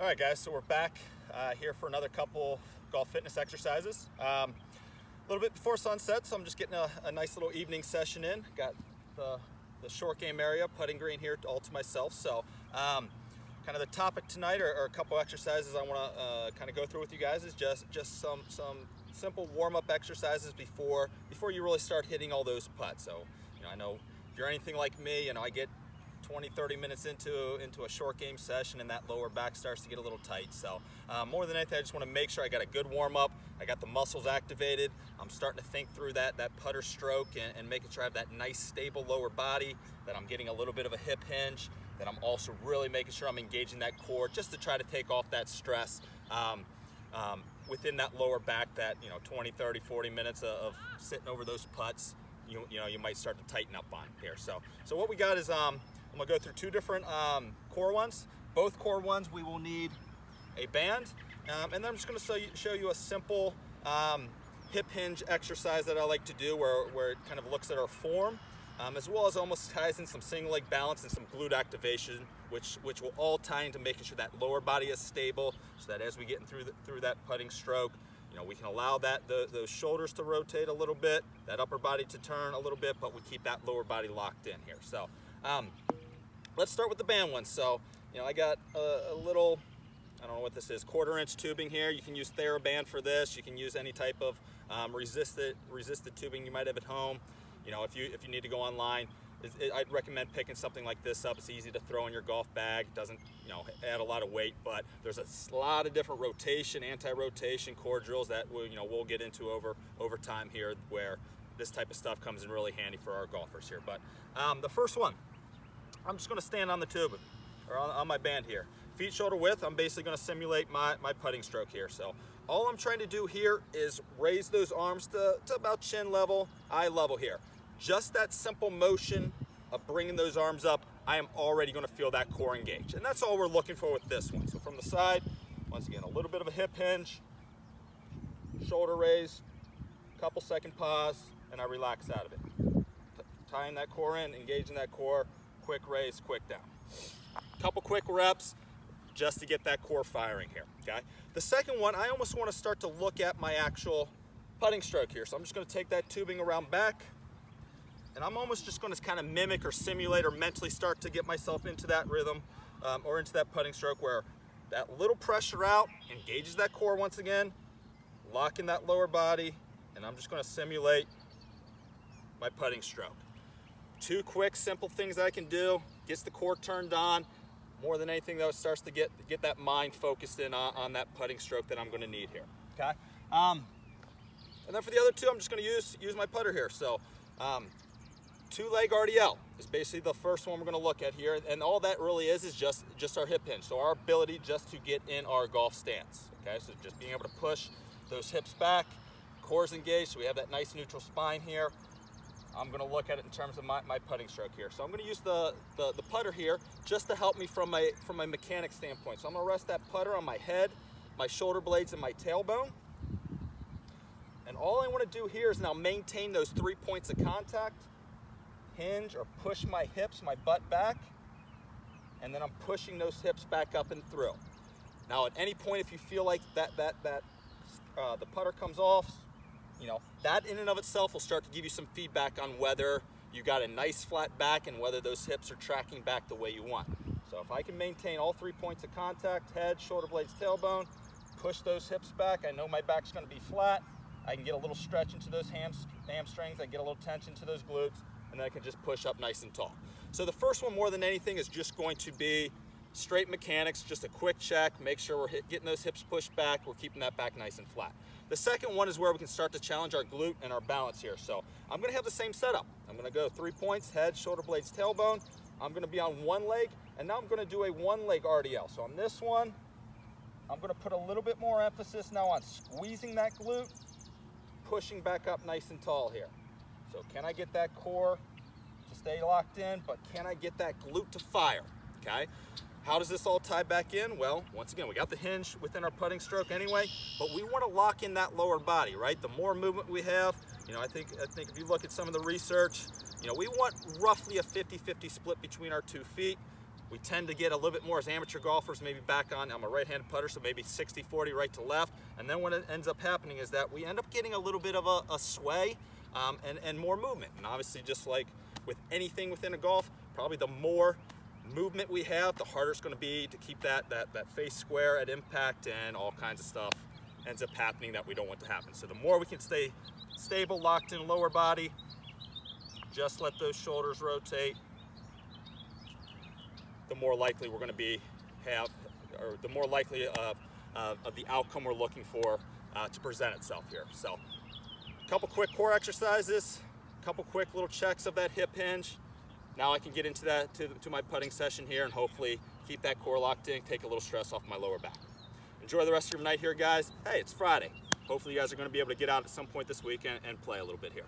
All right, guys, so we're back here for another couple golf fitness exercises. A little bit before sunset, so I'm just getting a nice little evening session in. Got the short game area, putting green here all to myself. So kind of the topic tonight are a couple exercises I want to kind of go through with you guys is just some simple warm-up exercises before you really start hitting all those putts. So, I know if you're anything like me, I get 20-30 minutes into a short game session and that lower back starts to get a little tight. So more than anything, I just want to make sure I got a good warm-up, I got the muscles activated, I'm starting to think through that putter stroke and making sure I have that nice stable lower body, that I'm getting a little bit of a hip hinge, that I'm also really making sure I'm engaging that core just to try to take off that stress within that lower back, that 20, 30, 40 minutes of sitting over those putts, you might start to tighten up on here. So what we got is I'm going to go through two different core ones. Both core ones we will need a band, and then I'm just going to show you a simple hip hinge exercise that I like to do where it kind of looks at our form, as well as almost ties in some single leg balance and some glute activation, which will all tie into making sure that lower body is stable, so that as we get through that putting stroke, we can allow those shoulders to rotate a little bit, that upper body to turn a little bit, but we keep that lower body locked in here. So let's start with the band one. So, I got a little, I don't know what this is, 1/4-inch tubing here. You can use TheraBand for this. You can use any type of resisted tubing you might have at home. If you need to go online, I'd recommend picking something like this up. It's easy to throw in your golf bag. Doesn't add a lot of weight, but there's a lot of different rotation, anti-rotation core drills that we'll get into over time here, where this type of stuff comes in really handy for our golfers here. But the first one, I'm just going to stand on the tube or on my band here, feet shoulder width. I'm basically going to simulate my putting stroke here. So all I'm trying to do here is raise those arms to about chin level, eye level here. Just that simple motion of bringing those arms up, I am already going to feel that core engage. And that's all we're looking for with this one. So from the side, once again, a little bit of a hip hinge, shoulder raise, couple second pause, and I relax out of it. Tying that core in, engaging that core, quick raise, quick down. Couple quick reps just to get that core firing here, okay? The second one, I almost want to start to look at my actual putting stroke here. So I'm just going to take that tubing around back, and I'm almost just going to kind of mimic or simulate or mentally start to get myself into that rhythm or into that putting stroke where that little pressure out engages that core once again, locking that lower body, and I'm just going to simulate my putting stroke. Two quick, simple things that I can do, gets the core turned on. More than anything, though, it starts to get that mind focused in on that putting stroke that I'm going to need here, okay? And then for the other two, I'm just going to use my putter here. So Leg RDL is basically the first one we're going to look at here, and all that really is just our hip hinge, so our ability just to get in our golf stance, okay? So just being able to push those hips back, core's engaged, so we have that nice neutral spine here. I'm going to look at it in terms of my putting stroke here. So I'm going to use the putter here just to help me from my mechanic standpoint. So I'm going to rest that putter on my head, my shoulder blades, and my tailbone. And all I want to do here is now maintain those 3 points of contact, hinge or push my hips, my butt back, and then I'm pushing those hips back up and through. Now at any point, if you feel like the putter comes off, that in and of itself will start to give you some feedback on whether you got a nice flat back and whether those hips are tracking back the way you want. So if I can maintain all 3 points of contact, head, shoulder blades, tailbone, push those hips back, I know my back's going to be flat, I can get a little stretch into those hamstrings, I get a little tension to those glutes, and then I can just push up nice and tall. So the first one, more than anything, is just going to be straight mechanics, just a quick check, make sure we're getting those hips pushed back, we're keeping that back nice and flat. The second one is where we can start to challenge our glute and our balance here. So I'm going to have the same setup. I'm going to go 3 points, head, shoulder blades, tailbone. I'm going to be on one leg, and now I'm going to do a one-leg RDL. So on this one, I'm going to put a little bit more emphasis now on squeezing that glute, pushing back up nice and tall here. So can I get that core to stay locked in, but can I get that glute to fire, okay? How does this all tie back in? Well, once again, we got the hinge within our putting stroke anyway, but we want to lock in that lower body, right? The more movement we have, I think if you look at some of the research, we want roughly a 50-50 split between our 2 feet. We tend to get a little bit more as amateur golfers, maybe back on, I'm a right-handed putter, so maybe 60-40 right to left. And then what ends up happening is that we end up getting a little bit of a sway and more movement. And obviously, just like with anything within a golf, probably the more movement we have, the harder it's going to be to keep that face square at impact, and all kinds of stuff ends up happening that we don't want to happen. So the more we can stay stable, locked in lower body, just let those shoulders rotate, the more likely we're going to or the more likely of the outcome we're looking for to present itself here. So a couple quick core exercises, a couple quick little checks of that hip hinge. Now I can get into that to my putting session here and hopefully keep that core locked in, take a little stress off my lower back. Enjoy the rest of your night here, guys. Hey, it's Friday. Hopefully you guys are going to be able to get out at some point this weekend and play a little bit here.